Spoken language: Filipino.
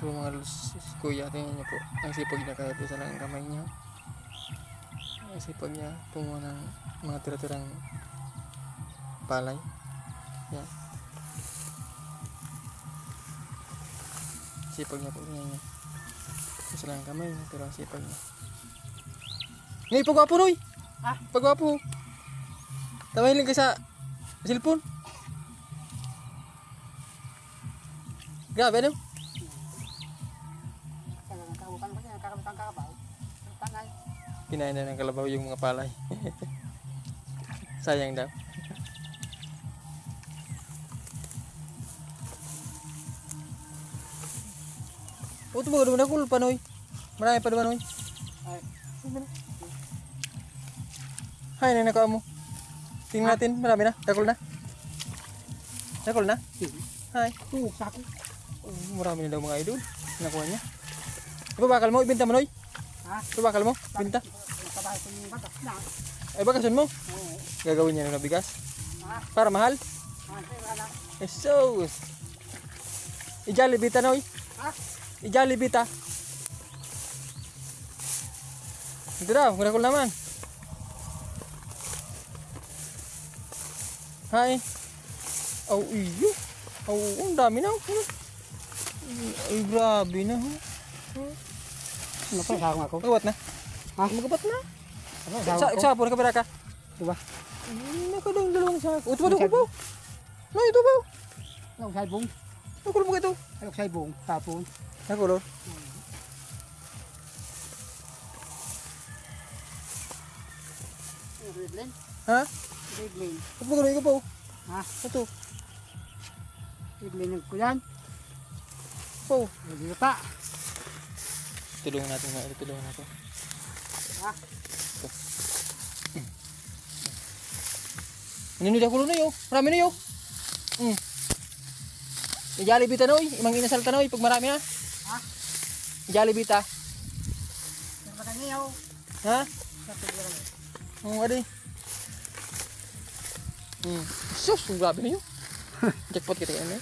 Ito mga kuya, tingnan niyo po. Ang sipag niya kahit isa lang ang kamay niya. Ang sipag niya kumuha ng mga tira-tirang palay. Yan. Sipag niya po, tingnan niya. Isa lang ang kamay niya, pero ang sipag niya. Ngayon, pagwapo Noy! Ah? Pagwapo! Tamahin lang ka sa cellphone. Grabe ano? Kinain na ng kalabaw yung mga palay. Sayang daw. O ito ba naman ako panoy? Marami pa naman Noy. Hay na nakuha mo. Tingnan natin, marami na. Dakol na. Dakol na? Hay. Sako. Marami na daw mga idol. Nakuha niya. Ibabakal mo, ibenta mo Noy. Ha? Ibabakal mo, binta. Ay bakasan mo. Gagawin niya ng bigas. Para mahal. Jesus. Ijalibita Noy. Ijalibita. Ito daw, dakol naman. Hay. Oh, iyo. Oh, ang dami na. Ay, grabe na. Ano pa sa ako? Magkabat na. Ha? Magkabat na. Sa Sa po, nakabara ka. diba? Nakadang dalawang sako. Ito ba, ito ba? No, ito ba? Alok sa ibong. Nakulong mo ito. Alok sa ibong. Tapon. Nakulong. Redlin. Ha? Redlin. Ito ba gano'n ko po? Ha? Ito. Redlin ng kuyan. Po. Redlin pa. Tulungan natin nga. Tulungan natin. Ha? Ito. Ninunod ako na yun. Marami na yun. Ijalibita Noy. Imang inasal ka Noy. Pag marami na. Ha? Ijalibita. Nagpatangiyaw. Ha? Sa tigil. Adi. Sus, grabe na yun. Jackpot kita yan eh.